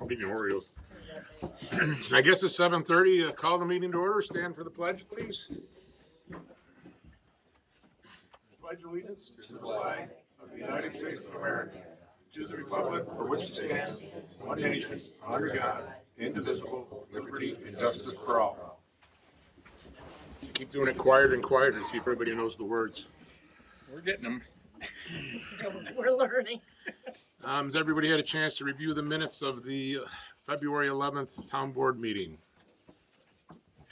Beating Orioles. I guess it's 7:30. Call the meeting to order. Stand for the pledge, please. Pledge allegiance to the flag of the United States of America, to the republic for which it stands, one nation, under God, indivisible, with liberty and justice for all. Keep doing it quieter and quieter to see if everybody knows the words. We're getting them. We're learning. Has everybody had a chance to review the minutes of the February 11th town board meeting?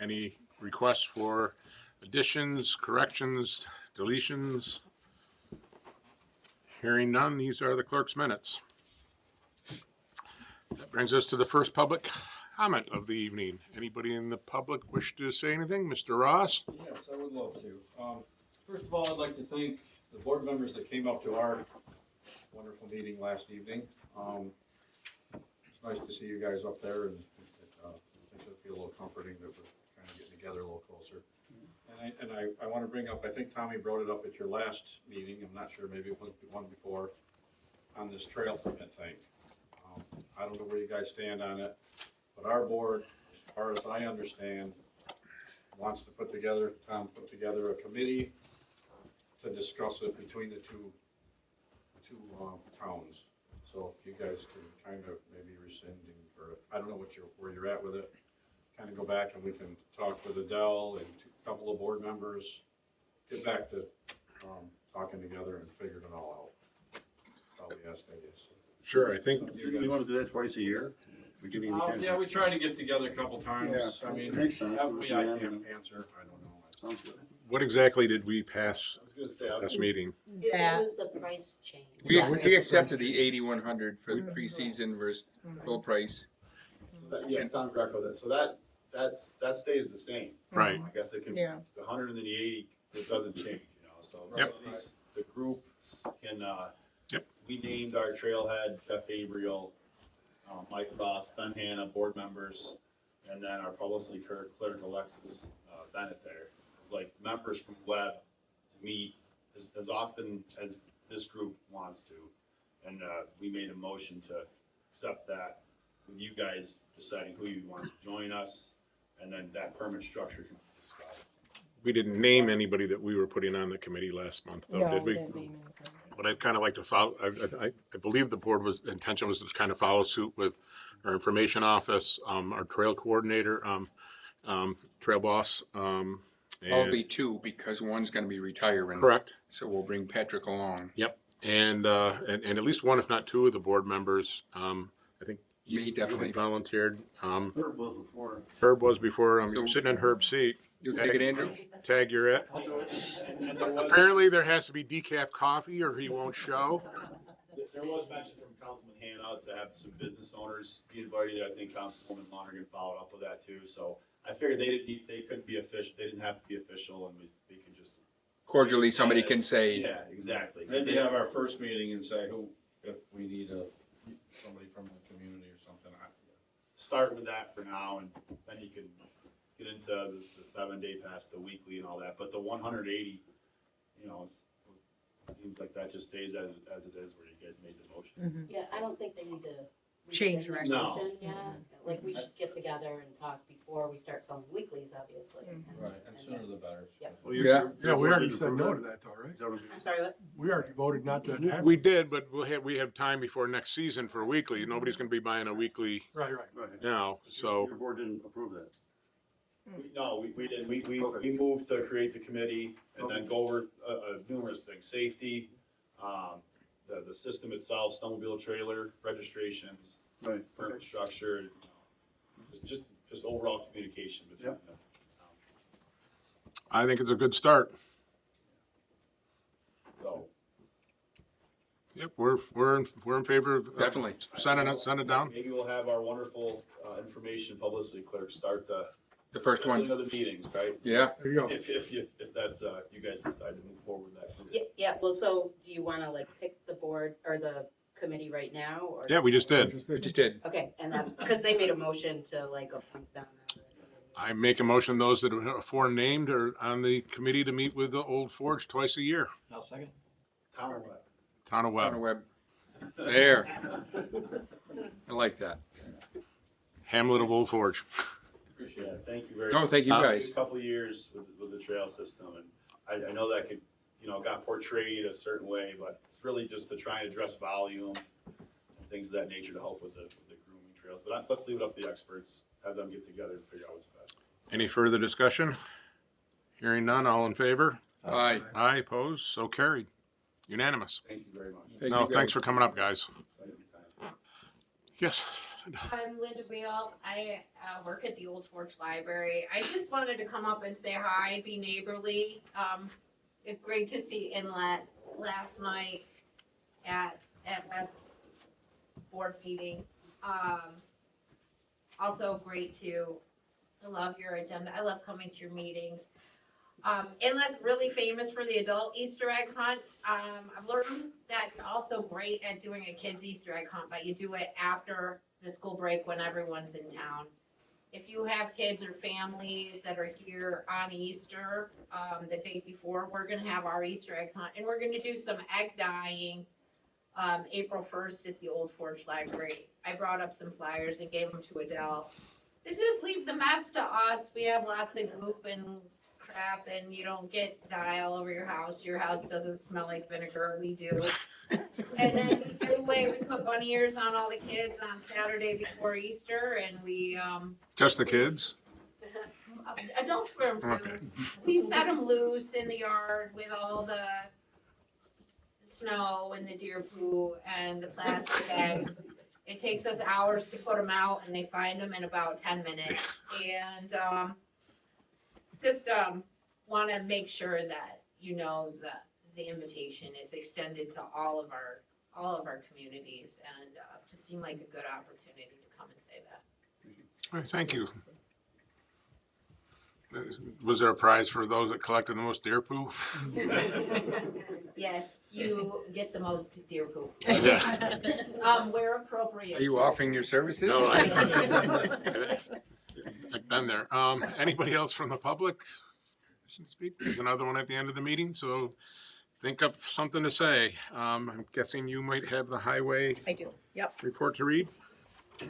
Any requests for additions, corrections, deletions? Hearing none, these are the clerk's minutes. That brings us to the first public comment of the evening. Anybody in the public wish to say anything? Mr. Ross? Yes, I would love to. First of all, I'd like to thank the board members that came up to our wonderful meeting last evening. It's nice to see you guys up there, and it makes it feel a little comforting that we're kind of getting together a little closer. And I want to bring up, I think Tommy brought it up at your last meeting, I'm not sure, maybe it was the one before, on this trail permit thing. I don't know where you guys stand on it, but our board, as far as I understand, wants to put together a committee to discuss it between the two towns. So if you guys can kind of maybe rescind, or I don't know where you're at with it, kind of go back and we can talk with Adele and a couple of board members, get back to talking together and figuring it all out. Probably ask ideas. Sure, I think. You want to do that twice a year? Yeah, we try to get together a couple times. Yeah, I mean, makes sense. I can't answer, I don't know. Sounds good. What exactly did we pass I was gonna say, last meeting? It was the price change. We Yes. accepted the 8,100 for the preseason versus full price. yeah, Tom Greco, that stays the same. Right. I guess it can, Yeah. the 100 and the 80, it doesn't change, you know, so. Yep. The group can, Yep. we named our trailhead, Jeff Gabriel, Mike Ross, Ben Hanna, board members, and then our publicly clerk Alexis Bennett there. It's like members from Webb to meet as often as this group wants to. And we made a motion to accept that with you guys deciding who you want to join us, and then that permit structure can be discussed. We didn't name anybody that we were putting on the committee last month, though, did we? But I'd kind of like to follow, I believe the board intention was to kind of follow suit with our information office, our trail coordinator, trail boss. Probably And, two, because one's gonna be retiring. correct. So we'll bring Patrick along. Yep. And at least one, if not two of the board members, I think. Me, you definitely. volunteered. Herb was before. Herb was before, you're sitting in Herb's seat. You'll take it, Andrew? Tag, you're it. Apparently there has to be decaf coffee or he won't show. There was mention from Councilman Hanna to have some business owners be invited. I think Councilwoman Lonergan followed up with that too. So I figured they couldn't be official. They didn't have to be official, and we could just. Cordially, somebody can say, Yeah, exactly. Maybe have our first meeting and say if we need somebody from the community or something. Start with that for now, and then you can get into the 7-day pass, the weekly and all that. But the 180, you know, it seems like that just stays as it is where you guys made the motion. Yeah, I don't think they need to. Change the No. resolution. Yeah, like we should get together and talk before we start selling weeklies, obviously. Right, and sooner the better. Yep. Well, Yeah. Yeah, we already said no to that though, right? I'm sorry, what? We already voted not to have. We did, but we have time before next season for a weekly. Nobody's gonna be buying a weekly Right. now, so. Your board didn't approve that? No, we didn't. We moved to create the committee and then go over numerous things, safety, the system itself, snowmobile trailer, registrations, permit structure, just overall communication between them. I think it's a good start. So, Yep, we're in favor of. Definitely. Send it down. maybe we'll have our wonderful information publicity clerk start the first one. Other meetings, right? Yeah, There you go. If that's, you guys decide to move forward with that. Yeah, well, so do you wanna like pick the board or the committee right now, or? Yeah, we just did. we just did. Okay, and that's, cause they made a motion to like appoint them. I make a motion, those that are forenamed are on the committee to meet with the Old Forge twice a year. I'll second. Town or what? Town of On Webb. the web. There. I like that. Hamlet of Old Forge. Appreciate Yeah, it. thank you very No, much. thank you It's been guys. A couple of years with the trail system, and I know that could, got portrayed a certain way, but it's really just to try and address volume and things of that nature to help with the grooming trails. But let's leave it up to the experts, have them get together and figure out what's best. Any further discussion? Hearing none, all in favor? Aye. Aye, opposed, so carried. Unanimous. Thank you very much. Thank No, you, thanks guys. for coming up, guys. Exciting time. Yes. I'm Linda Beal. I work at the Old Forge Library. I just wanted to come up and say hi, be neighborly. It's great to see Inlet last night at board meeting. Also great to, I love your agenda. I love coming to your meetings. Inlet's really famous for the adult Easter egg hunt. I've learned that you're also great at doing a kid's Easter egg hunt, but you do it after the school break when everyone's in town. If you have kids or families that are here on Easter, the day before, we're gonna have our Easter egg hunt, and we're gonna do some egg dyeing, April 1st at the Old Forge Library. I brought up some flyers and gave them to Adele. Just leave the mess to us. We have lots of goop and crap, and you don't get dye all over your house. Your house doesn't smell like vinegar. We do. And then we give away, we put bunny ears on all the kids on Saturday before Easter, and we, Just the kids? adults wear them Okay. too. We set them loose in the yard with all the snow and the deer poo and the plastic bags. It takes us hours to put them out, and they find them in about 10 minutes. And just want to make sure that you know that the invitation is extended to all of our communities, and just seemed like a good opportunity to come and say that. All right, thank you. Was there a prize for those that collected the most deer poo? Yes, you get the most deer poop. Yes. Where appropriate. Are you offering your services? No, I've been there. Anybody else from the public? Speak. There's another one at the end of the meeting, so think of something to say. I'm guessing you might have the highway I do, yep. report to read.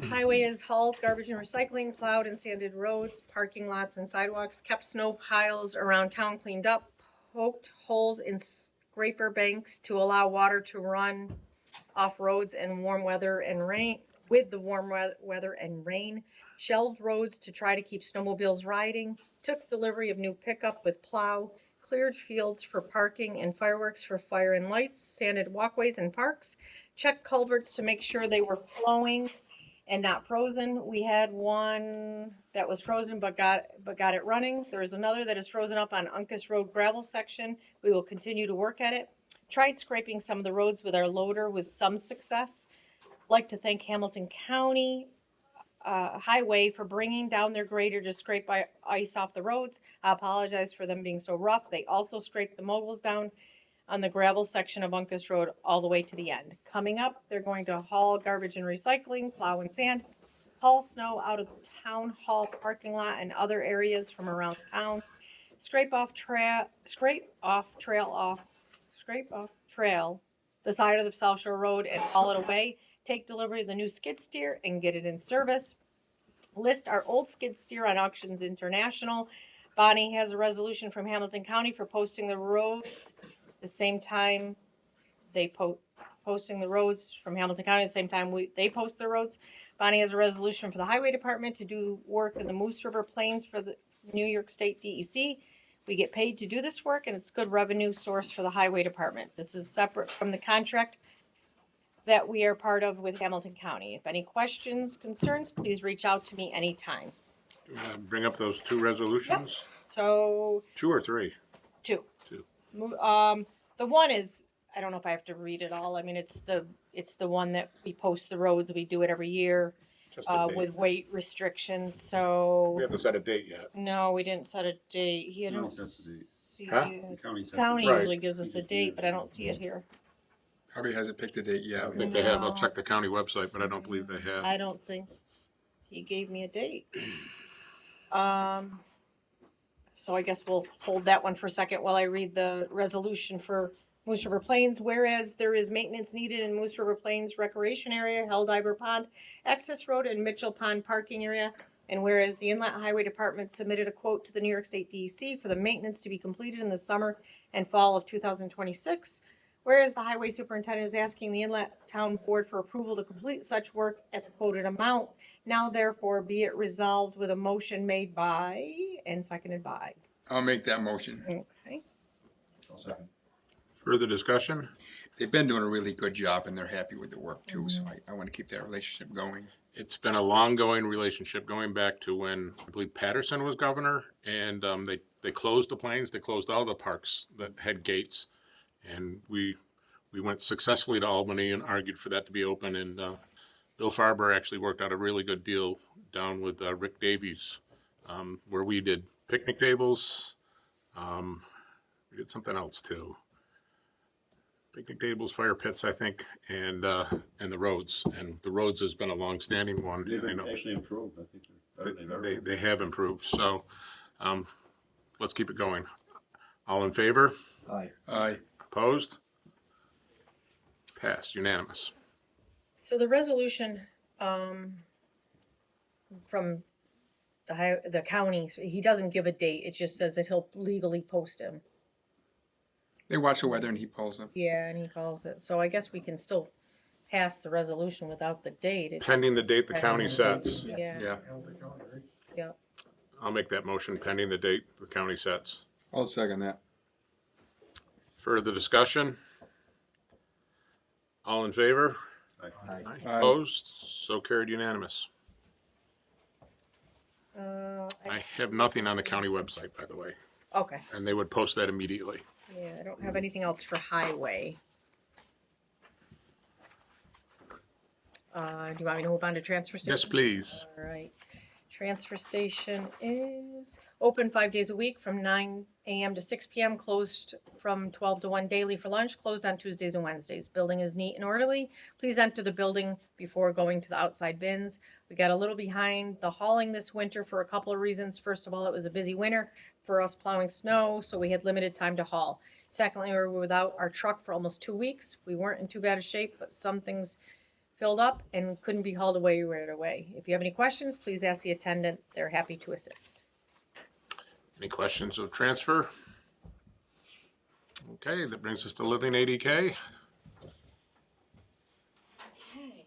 Highway is hauled, garbage and recycling, plowed and sanded roads, parking lots and sidewalks, kept snow piles around town cleaned up, poked holes in scraper banks to allow water to run off roads in warm weather and rain, with the warm weather and rain, shelved roads to try to keep snowmobiles riding, took delivery of new pickup with plow, cleared fields for parking and fireworks for fire and lights, sanded walkways and parks, checked culverts to make sure they were flowing and not frozen. We had one that was frozen but got it running. There is another that is frozen up on Uncas Road gravel section. We will continue to work at it. Tried scraping some of the roads with our loader with some success. Like to thank Hamilton County Highway for bringing down their grader to scrape ice off the roads. I apologize for them being so rough. They also scraped the moguls down on the gravel section of Uncas Road all the way to the end. Coming up, they're going to haul garbage and recycling, plow and sand, haul snow out of the town hall parking lot and other areas from around town, scrape off trail the side of the South Shore Road and haul it away. Take delivery of the new skid steer and get it in service. List our old skid steer on Auctions International. Bonnie has a resolution from Hamilton County for posting the roads the same time they posting the roads from Hamilton County at the same time they post their roads. Bonnie has a resolution for the Highway Department to do work in the Moose River Plains for the New York State DEC. We get paid to do this work, and it's good revenue source for the Highway Department. This is separate from the contract that we are part of with Hamilton County. If any questions, concerns, please reach out to me anytime. Bring up those two resolutions. So, 2 or 3? 2. Two. The one is, I don't know if I have to read it all. I mean, it's the one that we post the roads. We do it every year Just a date. with weight restrictions. So We haven't set a date yet. no, we didn't set a date. He No, didn't that's the date. see Huh? it. County sets County Right. usually gives us a date, but I don't see it here. Probably hasn't picked a date I yet. don't think they have. I'll No. check the county website, but I don't believe they have. I don't think he gave me a date. So I guess we'll hold that one for a second while I read the resolution for Moose River Plains, whereas there is maintenance needed in Moose River Plains Recreation Area, Helldiver Pond Access Road, and Mitchell Pond Parking Area. And whereas the Inlet Highway Department submitted a quote to the New York State DEC for the maintenance to be completed in the summer and fall of 2026. Whereas the Highway Superintendent is asking the Inlet Town Board for approval to complete such work at the quoted amount. Now therefore be it resolved with a motion made by and seconded by. I'll make that motion. Okay. Further discussion? They've been doing a really good job and they're happy with the work too, so I want to keep that relationship going. It's been a long-going relationship, going back to when, I believe, Patterson was governor, and they closed the plains, they closed all the parks that had gates. And we went successfully to Albany and argued for that to be open, and Bill Farber actually worked out a really good deal down with Rick Davies, where we did picnic tables. We did something else too. Picnic tables, fire pits, I think, and the roads. And the roads has been a long-standing one. They've I know actually improved, I think. They're better than ever. they have improved. So let's keep it going. All in favor? Aye. Opposed? Passed, unanimous. So the resolution from the county, he doesn't give a date. It just says that he'll legally post him. They watch the weather and he pulls them. Yeah, and he calls it. So I guess we can still pass the resolution without the date. It Pending the just- date the county sets. Yeah, Yeah. yeah. I'll make that motion pending the date the county sets. I'll second that. Further discussion? All in favor? Aye. Aye. Opposed? So carried, unanimous. I have nothing on the county website, by the way, Okay. and they would post that immediately. Yeah, I don't have anything else for highway. Do you want me to move on to transfer station? Yes, please. All right. Transfer station is open 5 days a week from 9 a.m. to 6 p.m., closed from 12 to 1 daily for lunch, closed on Tuesdays and Wednesdays. Building is neat and orderly. Please enter the building before going to the outside bins. We got a little behind the hauling this winter for a couple of reasons. First of all, it was a busy winter for us plowing snow, so we had limited time to haul. Secondly, we were without our truck for almost 2 weeks. We weren't in too bad a shape, but some things filled up and couldn't be hauled away right away. If you have any questions, please ask the attendant. They're happy to assist. Any questions of transfer? Okay, that brings us to Living 80K. Okay.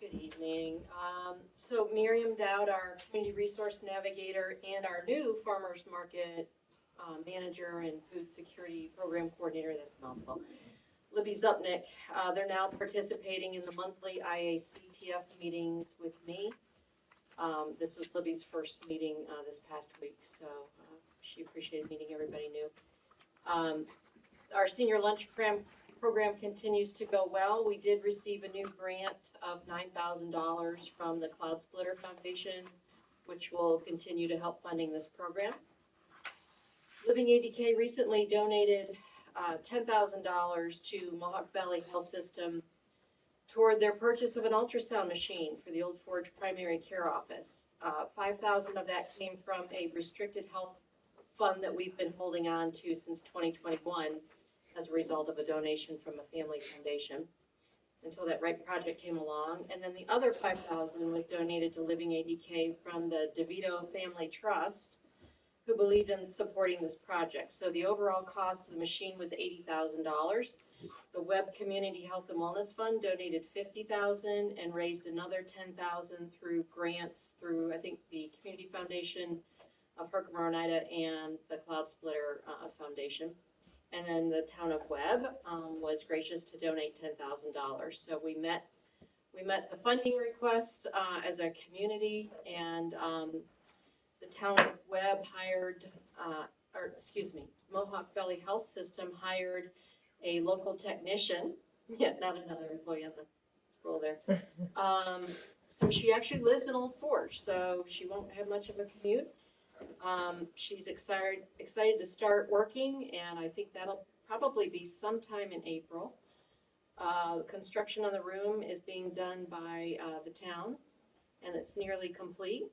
Good evening. So Miriam Dowd, our Community Resource Navigator and our new Farmers Market Manager and Food Security Program Coordinator, that's a mouthful, Libby Zupnik, they're now participating in the monthly IACTF meetings with me. This was Libby's first meeting this past week, so she appreciated meeting everybody new. Our senior lunch program continues to go well. We did receive a new grant of $9,000 from the Cloud Splitter Foundation, which will continue to help funding this program. Living 80K recently donated $10,000 to Mohawk Valley Health System toward their purchase of an ultrasound machine for the Old Forge Primary Care Office. $5,000 of that came from a restricted health fund that we've been holding on to since 2021 as a result of a donation from a family foundation until that right project came along. And then the other $5,000 was donated to Living 80K from the DeVito Family Trust, who believed in supporting this project. So the overall cost of the machine was $80,000. The Webb Community Health and Wellness Fund donated $50,000 and raised another $10,000 through grants through, I think, the Community Foundation of Herkimer Oneida and the Cloud Splitter Foundation. And then the town of Webb was gracious to donate $10,000. So we met the funding request as a community, and the town of Webb hired, Mohawk Valley Health System hired a local technician, yet not another employee on the roll there. So she actually lives in Old Forge, so she won't have much of a commute. She's excited to start working, and I think that'll probably be sometime in April. Construction on the room is being done by the town, and it's nearly complete.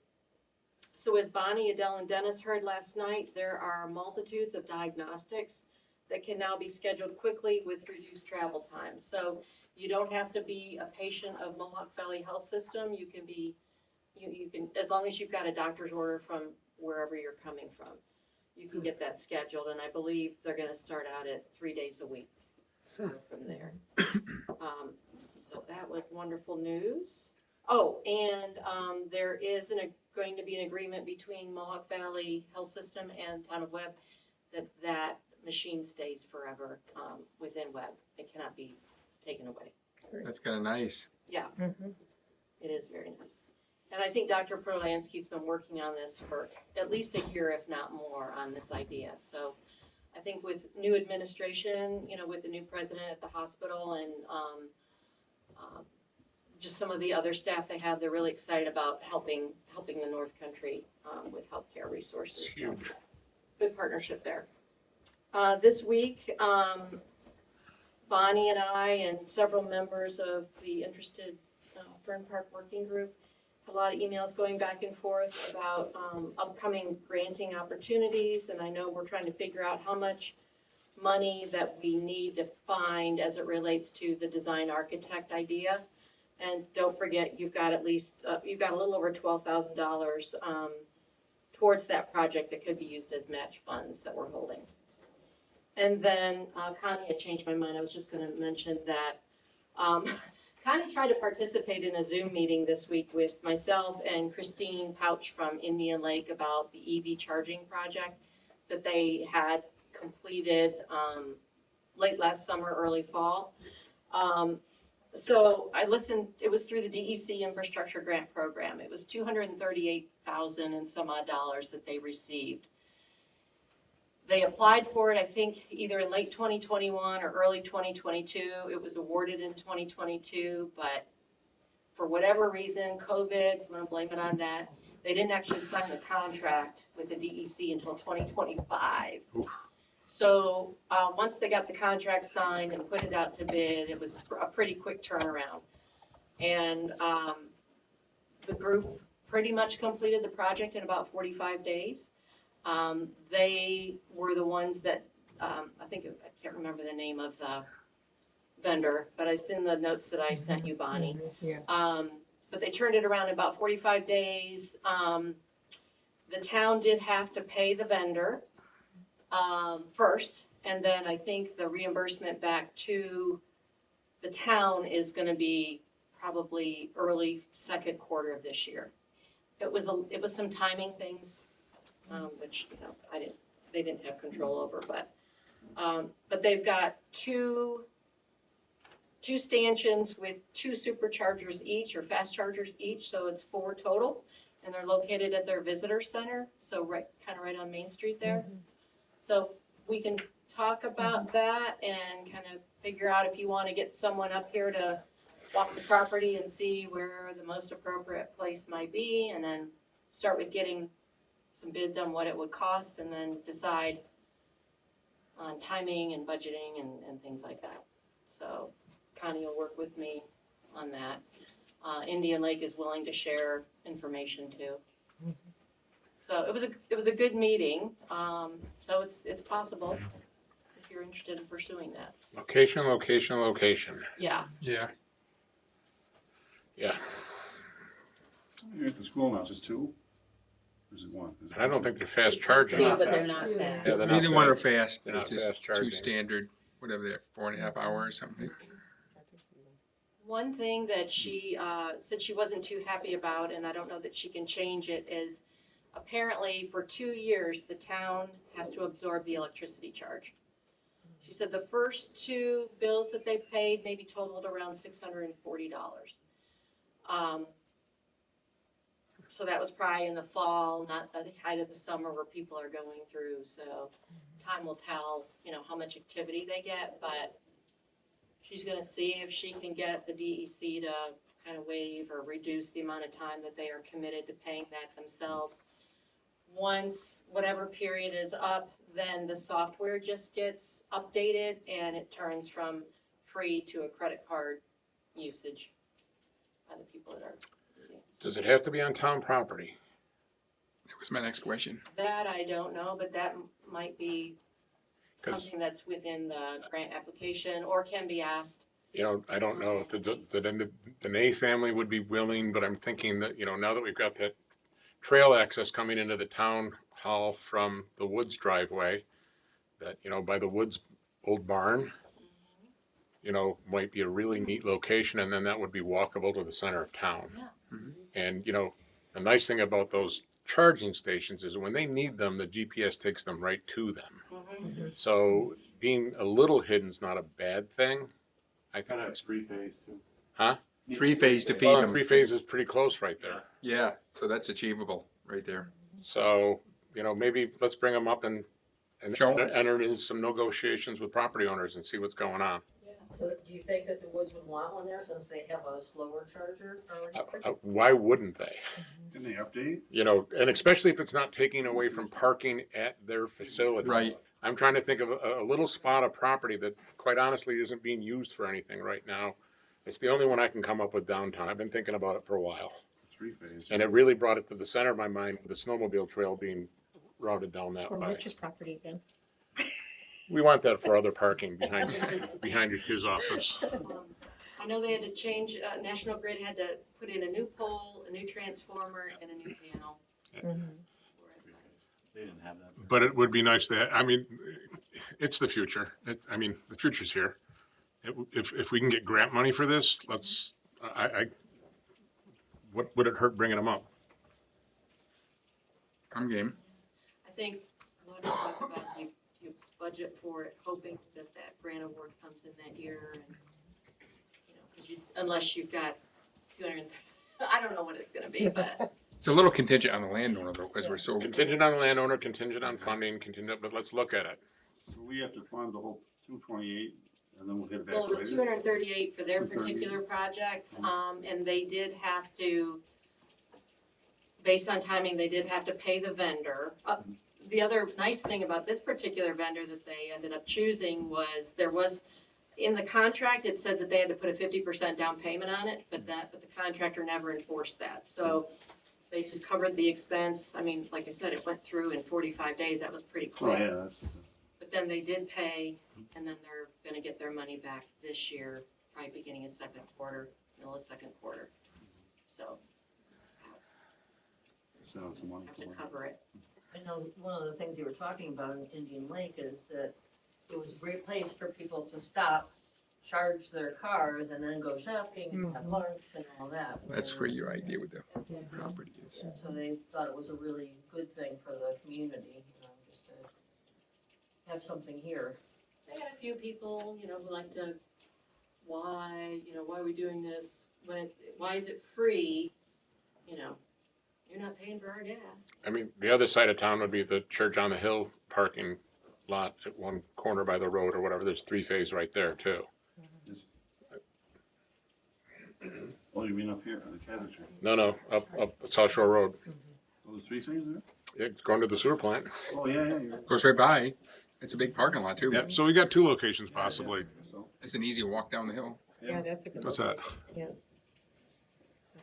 So as Bonnie, Adele, and Dennis heard last night, there are multitudes of diagnostics that can now be scheduled quickly with reduced travel time. So you don't have to be a patient of Mohawk Valley Health System. You can be, you can, as long as you've got a doctor's order from wherever you're coming from, you can get that scheduled. And I believe they're gonna start out at 3 days a week from there. So that was wonderful news. Oh, and there is going to be an agreement between Mohawk Valley Health System and Town of Webb that machine stays forever within Webb. It cannot be taken away. That's kind of nice. Yeah, Mhm. it is very nice. And I think Dr. Perlansky's been working on this for at least a year, if not more, on this idea. So I think with new administration, you know, with the new president at the hospital and just some of the other staff they have, they're really excited about helping the North Country with healthcare resources. So, good partnership there. This week, Bonnie and I and several members of the interested Fern Park Working Group had a lot of emails going back and forth about upcoming granting opportunities, and I know we're trying to figure out how much money that we need to find as it relates to the design architect idea. And don't forget, you've got at least, you've got a little over $12,000 towards that project that could be used as match funds that we're holding. And then Connie had changed my mind. I was just gonna mention that Connie tried to participate in a Zoom meeting this week with myself and Christine Pouch from Indian Lake about the EV charging project that they had completed late last summer, early fall. So I listened, it was through the DEC Infrastructure Grant Program. It was $238,000 and some odd dollars that they received. They applied for it, I think, either in late 2021 or early 2022. It was awarded in 2022, but for whatever reason, COVID, I'm gonna blame it on that, they didn't actually sign the contract with the DEC until 2025. Oof. So once they got the contract signed and put it out to bid, it was a pretty quick turnaround. And the group pretty much completed the project in about 45 days. They were the ones that, I can't remember the name of the vendor, but it's in the notes that I sent you, Bonnie. Yeah. But they turned it around in about 45 days. The town did have to pay the vendor first, and then I think the reimbursement back to the town is gonna be probably early second quarter of this year. It was some timing things, which, you know, they didn't have control over, but they've got two stanchions with 2 superchargers each, or fast chargers each, so it's 4 total, and they're located at their visitor center, so right on Main Street there. So we can talk about that and kind of figure out if you want to get someone up here to walk the property and see where the most appropriate place might be, and then start with getting some bids on what it would cost, and then decide on timing and budgeting and things like that. So Connie will work with me on that. Indian Lake is willing to share information too. So it was a good meeting. So it's possible if you're interested in pursuing that. Location, location, location. Yeah. Yeah. Yeah. You're at the school now, just 2? Or is it 1? I don't think they're fast charging. 2, but they're not fast. Yeah, they're not Neither one are fast. fast. They're They're not just fast charging. 2 standard, whatever they're, 4.5 hours or something. One thing that she said she wasn't too happy about, and I don't know that she can change it, is apparently for 2 years, the town has to absorb the electricity charge. She said the first 2 bills that they paid maybe totaled around $640. So that was probably in the fall, not the height of the summer where people are going through. So time will tell, you know, how much activity they get, but she's gonna see if she can get the DEC to kind of waive or reduce the amount of time that they are committed to paying that themselves. Once whatever period is up, then the software just gets updated and it turns from free to a credit card usage by the people that are using it. Does it have to be on town property? That was my next question. That I don't know, but that might be something that's within the grant application or can be asked. You know, I don't know if the Ney family would be willing, but I'm thinking that, you know, now that we've got that trail access coming into the town hall from the Woods driveway, that, you know, by the Woods old barn, you know, might be a really neat location, and then that would be walkable to the center of town. Yeah. And, you know, the nice thing about those charging stations is when they need them, the GPS takes them right to them. Mhm. So being a little hidden is not a bad thing. I think Kind of three-phase too. Huh? 3-phase to feed Well, them. 3-phase is pretty close right there. Yeah, so that's achievable right there. So, you know, maybe let's bring them up and Show 'em. enter into some negotiations with property owners and see what's going on. So do you think that the Woods would want one there since they have a slower charger already? Why wouldn't they? Didn't they update? You know, and especially if it's not taking away from parking at their facility. Right. I'm trying to think of a little spot of property that quite honestly isn't being used for anything right now. It's the only one I can come up with downtown. I've been thinking about it for a while. Three-phase. And it really brought it to the center of my mind with the snowmobile trail being routed down that Or way. Rich's property again. We want that for other parking behind his office. I know they had to change, National Grid had to put in a new pole, a new transformer, and a new panel. They didn't have that. But it would be nice to, I mean, it's the future. I mean, the future's here. If we can get grant money for this, let's, what would it hurt bringing them up? I'm game. I think a lot of talk about you budget for it, hoping that that grant award comes in that year and, you know, 'cause unless you've got 200, I don't know what it's gonna be, but. It's a little contingent on the landowner though, because we're so. Contingent on the landowner, contingent on funding, contingent, but let's look at it. So we have to fund the whole 228, and then we'll get it back Well, it was later? 238 for their 238. particular project, and they did have to, based on timing, they did have to pay the vendor. The other nice thing about this particular vendor that they ended up choosing was, in the contract, it said that they had to put a 50% down payment on it, but the contractor never enforced that. So they just covered the expense. I mean, like I said, it went through in 45 days. That was pretty Oh, quick. yeah, that's, But then they did pay, and then they're gonna get their money back this year, probably beginning of second quarter, middle of second quarter. So, sounds some money. have to cover it. I know one of the things you were talking about in Indian Lake is that it was a great place for people to stop, charge their cars, and then go shopping, have lunch and all that. That's where your idea with the property is. So they thought it was a really good thing for the community, you know, just to have something here. They had a few people, you know, who like to, why are we doing this? Why is it free? You know, you're not paying for our gas. I mean, the other side of town would be the Church on the Hill parking lot at one corner by the road or whatever. There's 3-phase right there too. Oh, you mean up here on the Cabot Tree? No, up South Shore Road. Oh, there's three-phase there? It's going to the sewer plant. Oh, yeah, you're. Goes right by. It's a big parking lot too. Yep, so we got 2 locations possibly. So, It's an easy walk down the hill. Yeah, that's a good What's one. that?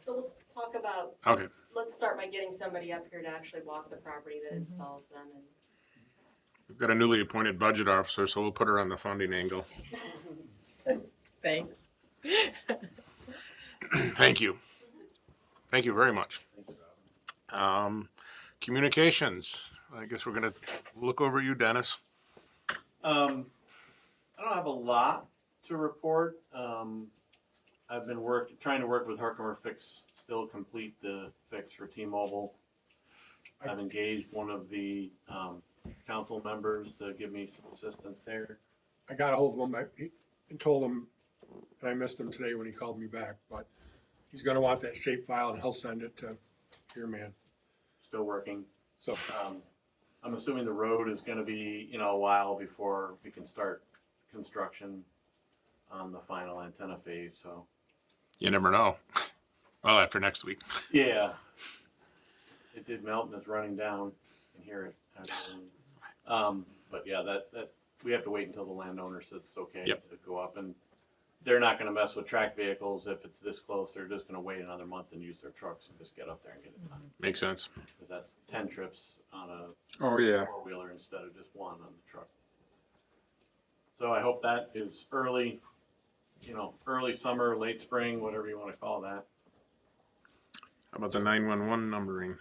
So let's talk about, Okay, let's start by getting somebody up here to actually walk the property that installs them and. we've got a newly appointed budget officer, so we'll put her on the funding angle. Thanks. Thank you. Thank you very much. Communications, I guess we're gonna look over you, Dennis. I don't have a lot to report. I've been trying to work with Herkimer Fix, still complete the fix for T-Mobile. I've engaged one of the council members to give me some assistance there. I got a hold of him, and told him, and I missed him today when he called me back, but he's gonna want that shape file and he'll send it to your man. Still working. So, I'm assuming the road is gonna be, a while before we can start construction on the final antenna phase, so. You never know. Well, after next week. Yeah. It did melt and it's running down. I can hear it. But yeah, that, we have to wait until the landowner says it's okay Yep. to go up, and they're not gonna mess with track vehicles if it's this close. They're just gonna wait another month and use their trucks and just get up there and get it done. Makes sense. Cause that's 10 trips on a Oh, yeah. 4-wheeler instead of just one on the truck. So I hope that is early, early summer, late spring, whatever you want to call that. How about the 911 numbering?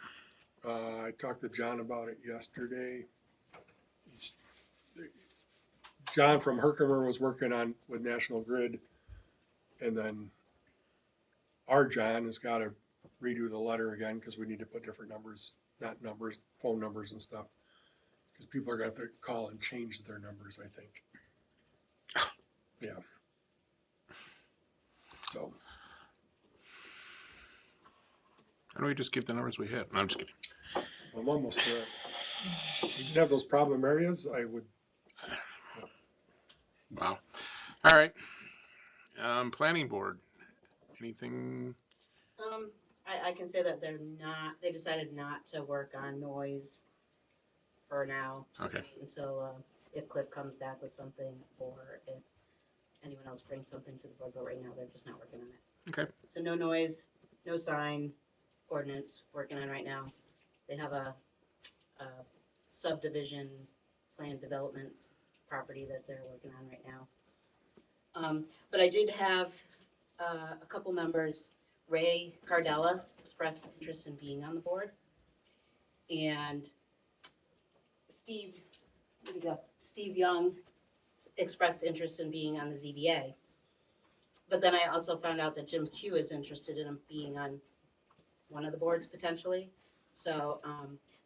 I talked to John about it yesterday. He's- John from Herkimer was working on with National Grid, and then our John has got to redo the letter again because we need to put different numbers, not numbers, phone numbers and stuff. Because people are going to have to call and change their numbers, I think. Yeah. So. Why don't we just keep the numbers we had? No, I'm just kidding. I'm almost there. If you didn't have those problem areas, I would. Wow. All right. Planning board. Anything? I can say that they decided not to work on noise for now. Okay. Until, if Cliff comes back with something, or if anyone else brings something to the board, but right now they're just not working on it. Okay. So no noise, no sign ordinance working on right now. They have a subdivision planned development property that they're working on right now. But I did have a couple members. Ray Cardella expressed interest in being on the board, and Steve Young expressed interest in being on the ZBA. But then I also found out that Jim Q is interested in being on one of the boards potentially. So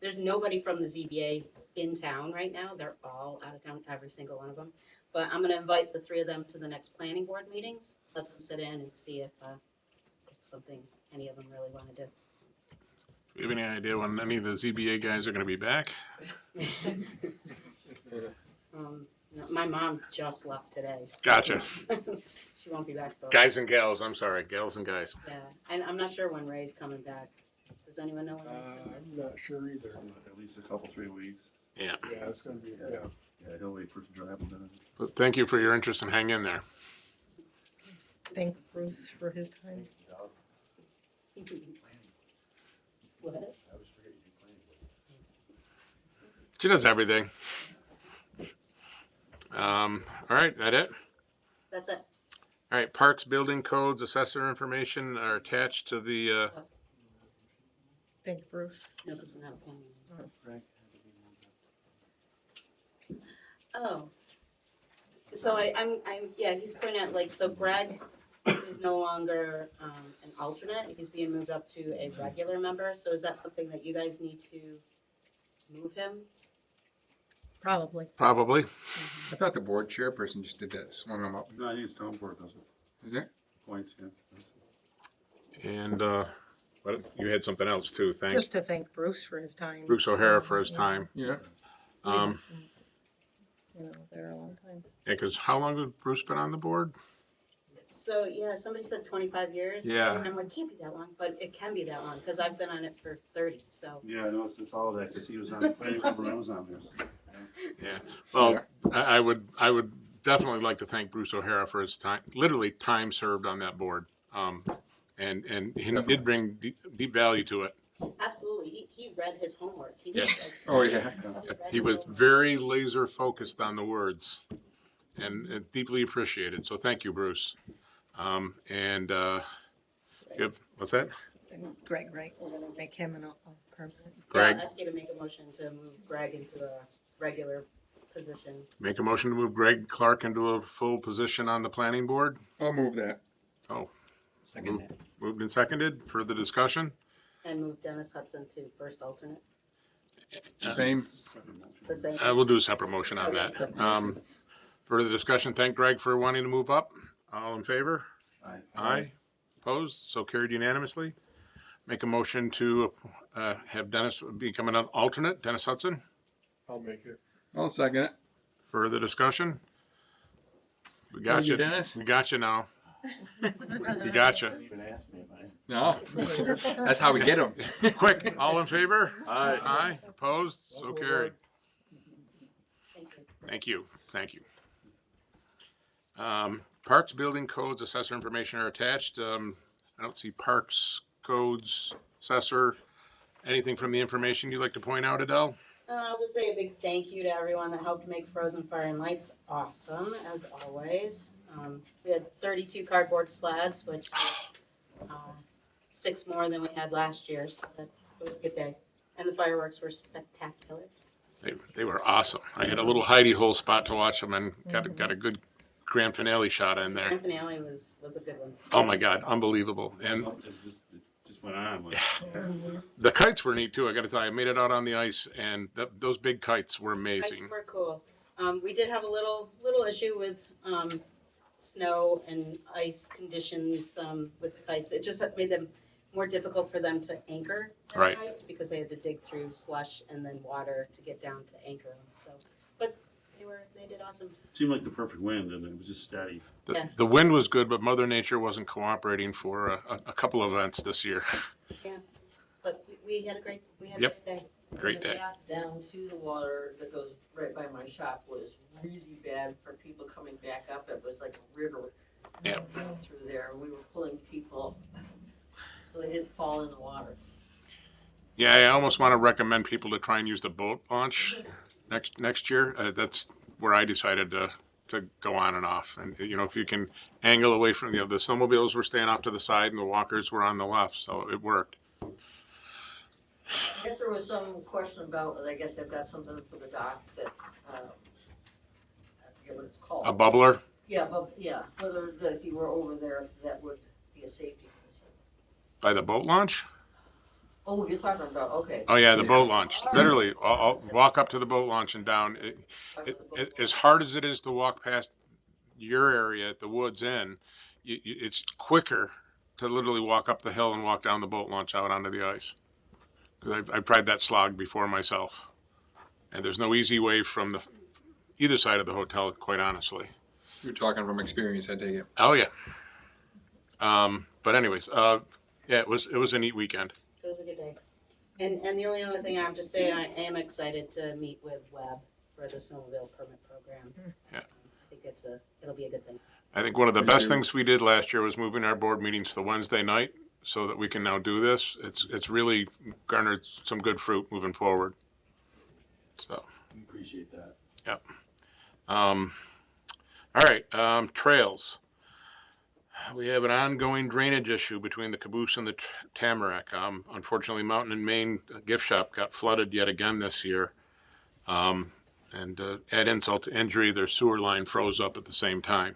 there's nobody from the ZBA in town right now. They're all out of town, every single one of them. But I'm going to invite the three of them to the next planning board meetings. Let them sit in and see if it's something any of them really want to do. Do you have any idea when any of the ZBA guys are going to be back? No, my mom just left today. So Gotcha. she won't be back. Guys and gals. I'm sorry. Gals and guys. Yeah, and I'm not sure when Ray's coming back. Does anyone know when Ray's coming back? I'm not sure either. At least a couple, 3 weeks. Yeah. Yeah, it's going to be, yeah. Yeah, he'll wait for it to dry up and done. But thank you for your interest and hang in there. Thank Bruce for his time. What? She does everything. All right, that it? That's it. All right, parks, building codes, assessor information are attached to the, Thank Bruce. No, because we're not appointing. Oh. So yeah, he's pointing out, like, so Greg is no longer an alternate. He's being moved up to a regular member. So is that something that you guys need to move him? Probably. probably. I thought the board chairperson just did that, swung them up. No, I think it's town board does it. Is it? Points, yeah. And, but you had something else too, thanks. Just to thank Bruce for his time. Bruce O'Hara for his time. Yeah. There a long time. Yeah, because how long has Bruce been on the board? So, yeah, somebody said 25 years. Yeah. And I'm like, can't be that long, but it can be that long, because I've been on it for 30, so. Yeah, no, it's all of that, because he was on, planning board when I was on there. So, Yeah. Well, I would definitely like to thank Bruce O'Hara for his time, literally time served on that board. And he did bring deep value to it. Absolutely, he read his homework. He Yes. did, Oh, yeah. read He his was homework. very laser focused on the words and deeply appreciated. So thank you, Bruce. And you have, what's that? Greg, right? We're gonna make him a permanent. Greg, Yeah, ask you to make a motion to move Greg into a regular position. make a motion to move Greg Clark into a full position on the planning board. I'll move that. Oh, moved and seconded. Further discussion? And move Dennis Hudson to first alternate, Same. the same. We'll do a separate motion on that. Further discussion. Thank Greg for wanting to move up. All in favor? Aye. Aye. Opposed? So carried unanimously. Make a motion to have Dennis become an alternate, Dennis Hudson. I'll make it. I'll second it. Further discussion? We got Thank you, you, Dennis. We got you now. We got you. Even ask me if I. No. That's how we get them. Quick, all in favor? Aye. Aye. Opposed? So carried. Thank you. Thank you. Parks, building codes, assessor information are attached. I don't see parks, codes, assessor. Anything from the information you'd like to point out, Adele? I'll just say a big thank you to everyone that helped make Frozen Fire and Lights awesome, as always. We had 32 cardboard sleds, which was 6 more than we had last year, so it was a good day. And the fireworks were spectacular. They were awesome. I had a little hidey hole spot to watch them and got a good grand finale shot in there. Grand finale was a good one. Oh my God, unbelievable. And It just went on. Like, the kites were neat too. I got to tell you, I made it out on the ice, and those big kites were amazing. Kites were cool. We did have a little issue with snow and ice conditions with the kites. It just made them more difficult for them to anchor their Right. kites because they had to dig through slush and then water to get down to anchor them. So, but they did awesome. seemed like the perfect wind, and it was just steady. Yeah. The wind was good, but Mother Nature wasn't cooperating for a couple of events this year. But we had a great Yep. day. Great The day. path down to the water that goes right by my shop was really bad for people coming back up. It was like a river. Yep. Through there, and we were pulling people so they didn't fall in the water. Yeah, I almost want to recommend people to try and use the boat launch next year. That's where I decided to go on and off. And if you can angle away from the snowmobiles were staying off to the side and the walkers were on the left, so it worked. I guess there was some question about, I guess they've got something for the dock that, I forget what it's called. A bubbler. Yeah, but, yeah, whether that if you were over there, that would be a safety concern. By the boat launch? Oh, you're talking about, okay. Oh yeah, the boat launch. Literally, I'll walk up to the boat launch and down. As hard as it is to walk past your area at the woods end, it's quicker to literally walk up the hill and walk down the boat launch out onto the ice. 'Cause I've tried that slog before myself, and there's no easy way from either side of the hotel, quite honestly. You're talking from experience, I take it. Oh yeah. But anyways, yeah, it was a neat weekend. It was a good day. And the only other thing I have to say, I am excited to meet with Webb for the snowmobile permit program. Yeah. I think it'll be a good thing. I think one of the Me best too. things we did last year was moving our board meetings to Wednesday night so that we can now do this. It's really garnered some good fruit moving forward. So, Appreciate that. yep. All right, trails. We have an ongoing drainage issue between the Caboose and the Tamarack. Unfortunately, Mountain and Maine gift shop got flooded yet again this year. And add insult to injury, their sewer line froze up at the same time.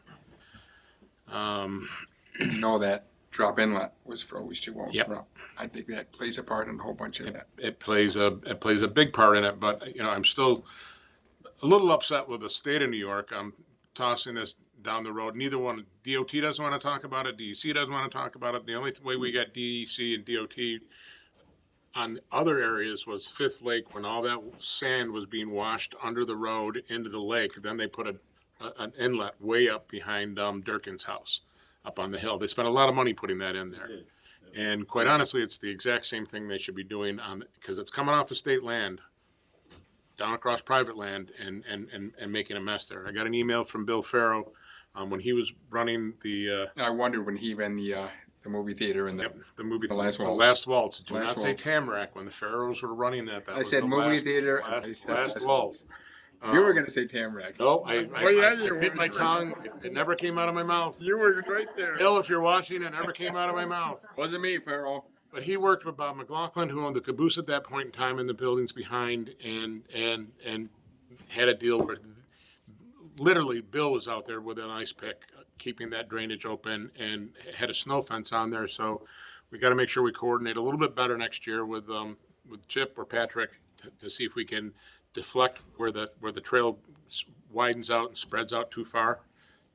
Know that drop inlet was froze too. Yep. I think that plays a part in a whole bunch of that. It plays a big part in it, but I'm still a little upset with the state of New York. I'm tossing this down the road. Neither one, DOT doesn't want to talk about it. DEC doesn't want to talk about it. The only way we got DEC and DOT on other areas was Fifth Lake, when all that sand was being washed under the road into the lake. Then they put an inlet way up behind Durkin's house up on the hill. They spent a lot of money putting that in there. And quite honestly, it's the exact same thing they should be doing because it's coming off of state land down across private land and making a mess there. I got an email from Bill Farrow when he was running the I wondered when he ran the movie theater and the movie The Last Waltz. Last Waltz. Do Last not say Waltz. Tamarack when the Pharaohs were running that. That I was said the movie last, theater. Last, I said last Last Waltz. You were going to say Tamarack. No, I you bit were. my tongue. It never came out of my mouth. You were right there. Bill, if you're watching, it never came out of my mouth. Wasn't me, Farrell. But he worked with Bob McLaughlin, who owned the Caboose at that point in time in the buildings behind, and had a deal where literally Bill was out there with an ice pick, keeping that drainage open, and had a snow fence on there. So we got to make sure we coordinate a little bit better next year with Chip or Patrick to see if we can deflect where the trail widens out and spreads out too far,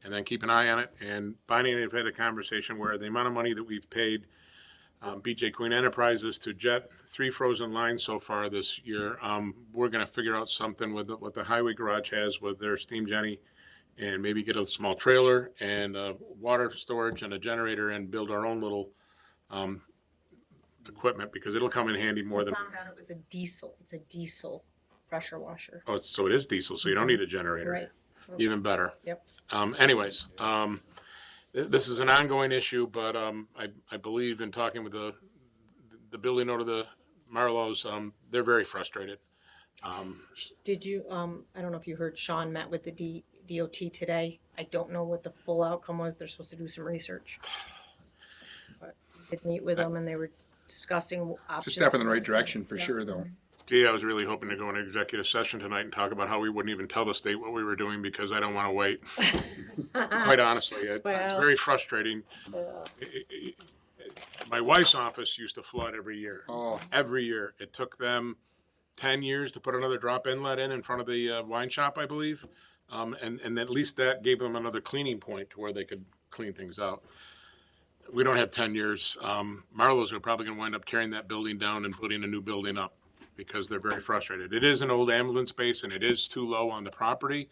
and then keep an eye on it. And Bonnie and I have had a conversation where the amount of money that we've paid BJ Queen Enterprises to jet 3 frozen lines so far this year, we're going to figure out something with what the highway garage has with their steam jenny, and maybe get a small trailer and water storage and a generator and build our own little equipment, because it'll come in handy more than. Found out it was a diesel. It's a diesel pressure washer. Oh, so it is diesel, so you don't need a generator. Right. Even better. Yep. Anyways, this is an ongoing issue, but I believe in talking with the building owner, the Marlows, they're very frustrated. Did you, I don't know if you heard Sean met with the DOT today. I don't know what the full outcome was. They're supposed to do some research. But we did meet with them and they were discussing options. It's a step in the right direction for Yeah. sure, though. Gee, I was really hoping to go into executive session tonight and talk about how we wouldn't even tell the state what we were doing because I don't want to wait. Quite honestly, it's Well- very frustrating. Yeah. My wife's office used to flood every year. Oh, Every year. It took them 10 years to put another drop inlet in front of the wine shop, I believe. And at least that gave them another cleaning point to where they could clean things out. We don't have 10 years. Marlowe's are probably going to wind up tearing that building down and putting a new building up because they're very frustrated. It is an old ambulance base and it is too low on the property,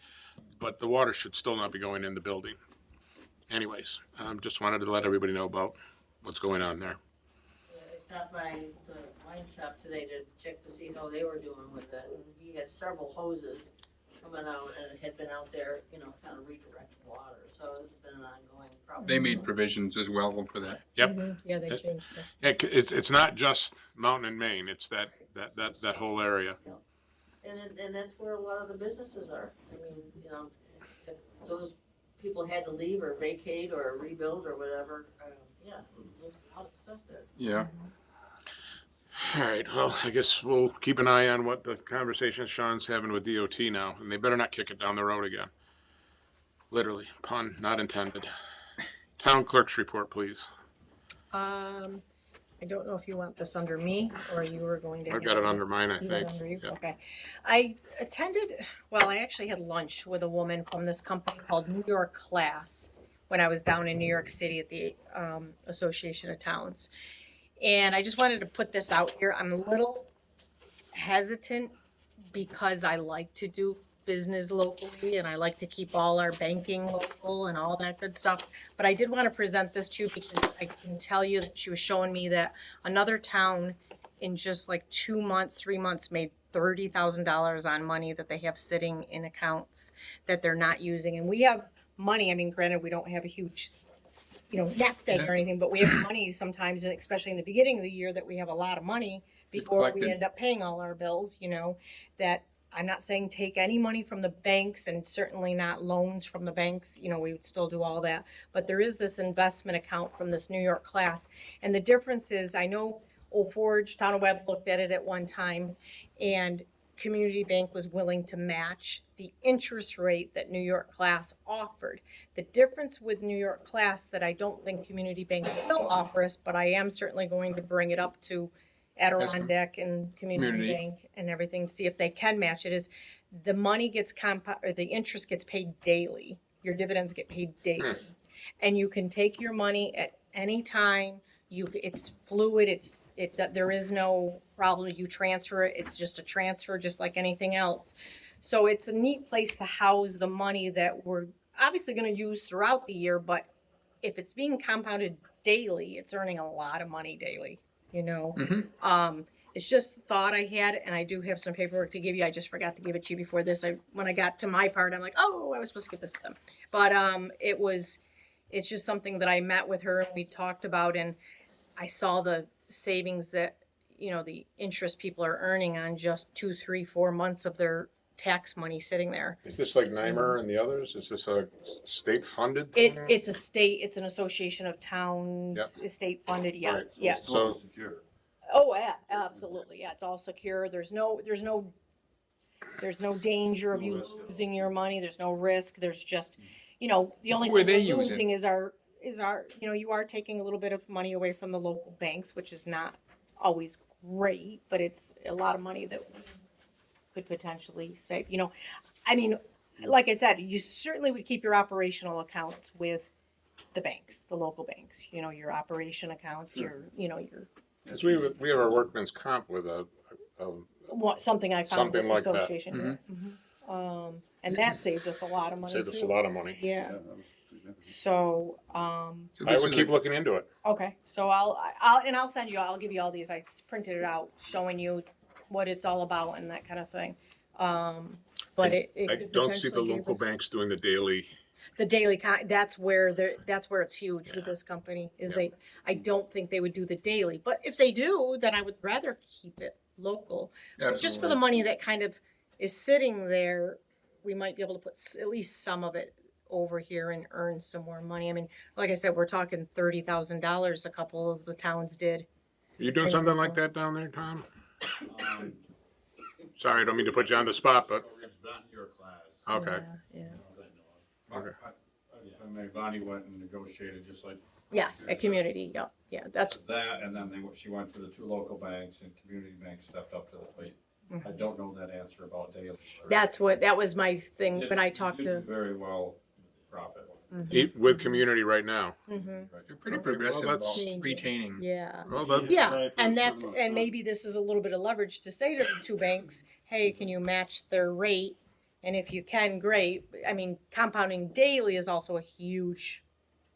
but the water should still not be going in the building. Anyways, just wanted to let everybody know about what's going on there. Yeah, I stopped by the wine shop today to check to see how they were doing with it, and he had several hoses coming out, and it had been out there, kind of redirecting water, so it's been an ongoing problem. they made provisions as well for that. Yep. Mhm. Yeah, they changed it. It's not just Mountain and Main, it's that whole area. And that's where a lot of the businesses are. I mean, if those people had to leave or vacate or rebuild or whatever, yeah, there's a lot of stuff there. Yeah. All right, well, I guess we'll keep an eye on what the conversation Sean's having with DOT now, and they better not kick it down the road again. Literally, pun not intended. Town clerk's report, please. I don't know if you want this under me or you were going to. I've got it under mine, I You got it think. under you? Yep. Okay. I actually had lunch with a woman from this company called New York Class when I was down in New York City at the Association of Towns. And I just wanted to put this out here. I'm a little hesitant because I like to do business locally and I like to keep all our banking local and all that good stuff. But I did want to present this to you because I can tell you that she was showing me that another town in just like 2 months, 3 months made $30,000 on money that they have sitting in accounts that they're not using. And we have money. I mean, granted, we don't have a huge, nest egg or anything, but we have money sometimes, and especially in the beginning of the year, that we have a lot of money before we collected. end up paying all our bills, that I'm not saying take any money from the banks and certainly not loans from the banks. We would still do all that. But there is this investment account from this New York Class. And the difference is, I know Old Forge, Town of Webb looked at it at one time, and Community Bank was willing to match the interest rate that New York Class offered. The difference with New York Class that I don't think Community Bank will offer us, but I am certainly going to bring it up to Adirondack and Community Bank and everything, to see if they can match it, is the money gets the interest gets paid daily. Your dividends get paid daily. And you can take your money at any time. It's fluid. There is no problem. You transfer it. It's just a transfer, just like anything else. So it's a neat place to house the money that we're obviously going to use throughout the year. But if it's being compounded daily, it's earning a lot of money daily. It's just a thought I had, and I do have some paperwork to give you. I just forgot to give it to you before this. When I got to my part, I'm like, oh, I was supposed to give this to them. But it's just something that I met with her and we talked about, and I saw the savings that, the interest people are earning on just 2, 3, 4 months of their tax money sitting there. Is this like NYMER and the others? Is this a state-funded? It's an association of towns, state funded, yes, Right. yes. So secure. Oh, yeah, absolutely, yeah, it's all secure, there's no danger of No you risk at all. losing your money, there's no risk, there's just, the only Who are thing they we're using? losing is our, you are taking a little bit of money away from the local banks, which is not always great, but it's a lot of money that we could potentially save, I mean, like I said, you certainly would keep your operational accounts with the banks, the local banks, your operation accounts, your 'cause we have our workman's comp with something I found Something with the like that. association. Yeah. And that saved us a lot of money saved us a too. lot of money. Yeah, that was significant. so, So I this would is keep a- looking into it. okay, so I'll give you all these, I printed it out, showing you what it's all about and that kind of thing. But it I could don't see the potentially give local us- banks doing the daily. The daily, that's where it's huge with Yeah. this company, is Yeah. I don't think they would do the daily, but if they do, then I would rather keep it local. But just for the Absolutely. money that kind of is sitting there, we might be able to put at least some of it over here and earn some more money. I mean, like I said, we're talking $30,000 a couple of the towns did. Are you doing something like that down there, Tom? Um, Sorry, I don't mean to put you on the spot, but, It's not your class. okay. Yeah. Okay. If I may, Bonnie went and negotiated just like Yes, a community, yeah, that's, that, and then she went to the 2 local banks, and Community Bank stepped up to the plate. I don't know that answer about daily. that was my thing when I talked You did to. very well profit. Mhm. With community right now. Mhm. They're pretty Okay, progressive well, about that's- retaining. Yeah. Well, that's, Yeah, and for that's, the most and part. maybe this is a little bit of leverage to say to the 2 banks, hey, can you match their rate? And if you can, great. I mean, compounding daily is also a huge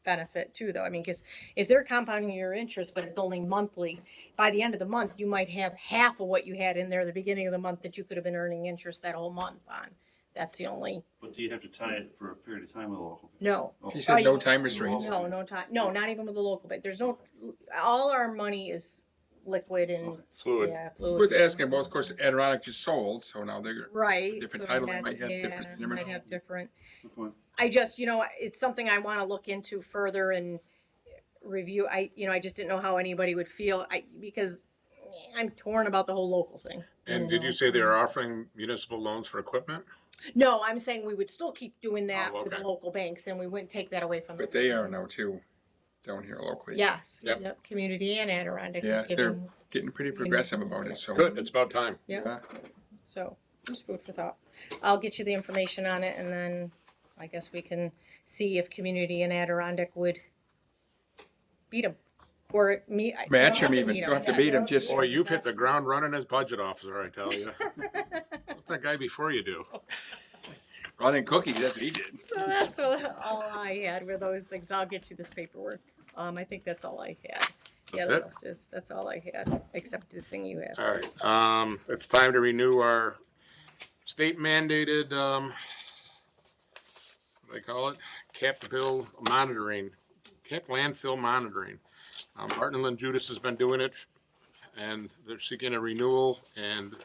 benefit too, though. I mean, because if they're compounding your interest, but it's only monthly, by the end of the month, you might have half of what you had in there at the beginning of the month that you could have been earning interest that whole month on. That's the only, But do you have to tie it for a period of time with a local? no. She Oh, said no you- time restraints. No, no time, no, not even with the local bank. There's no, all our money is liquid and, fluid. yeah, Worth fluid. asking about, of course, Adirondack just sold, so now they're, Right. different so title, that's- might have yeah, different- never might know. have different. Good point. I just, it's something I want to look into further and review. I just didn't know how anybody would feel. Because I'm torn about the whole local thing. And did you say they are offering municipal loans for equipment? No, I'm saying we would still keep doing that Oh, with the okay. local banks, and we wouldn't take that away from them. but they are now too, down here locally. Yes. Yep. Community and Adirondack is Yeah, they're giving. getting pretty progressive about it, so. Good, it's about time. Yeah. So just food for thought. I'll get you the information on it, and then I guess we can see if Community and Adirondack would beat them. Or me. Match them even, you don't have to beat them, just. Boy, you've hit the ground running as budget officer, I tell you. What's that guy before you do? Running cookies, that's what he did. So that's all I had were those things. I'll get you this paperwork. I think that's all I had. That's the it? rest is, that's all I had, except the thing you had. All right, it's time to renew our state mandated, what do they call it? Capped landfill monitoring. Martin and Judas has been doing it, and they're seeking a renewal, and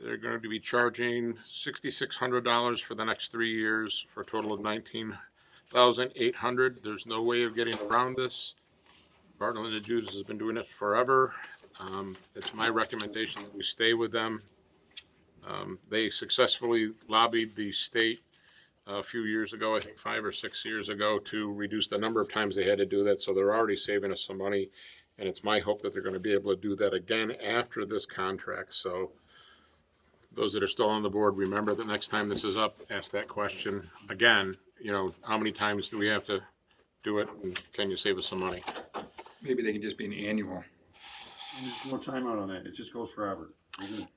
they're going to be charging $6,600 for the next 3 years for a total of $19,800. There's no way of getting around this. Bartlett and Judas has been doing it forever. It's my recommendation that we stay with them. They successfully lobbied the state a few years ago, I think 5 or 6 years ago, to reduce the number of times they had to do that. So they're already saving us some money. And it's my hope that they're going to be able to do that again after this contract. So those that are still on the board, remember that next time this is up, ask that question again. How many times do we have to do it? And can you save us some money? Maybe they can just be an annual. And there's no timeout on that, it just goes forever.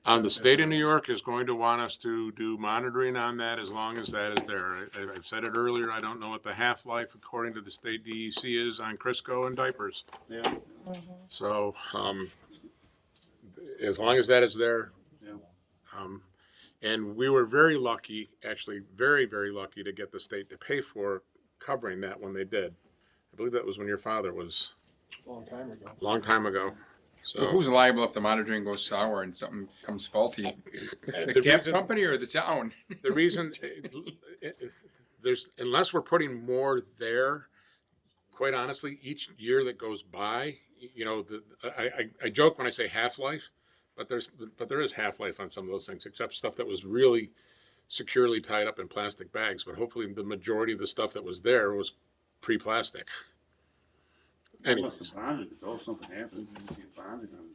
The state of New York is going to want us to do monitoring on that as long as that is there. I've said it earlier, I don't know what the half-life according to the state DEC is on Crisco and diapers. Yeah, So, as long as that is there. Yeah. And we were very lucky, actually very, very lucky to get the state to pay for covering that when they did. I believe that was when your father was, Long time ago. long time ago. So So, who's liable if the monitoring goes sour and something comes faulty? The The cap reason- company or the town? the reason, there's, unless we're putting more there, quite honestly, each year that goes by, I joke when I say half-life, but there is half-life on some of those things, except stuff that was really securely tied up in plastic bags. But hopefully the majority of the stuff that was there was pre-plastic. it must Anyways, have bonded, if though something happens, you get bonded on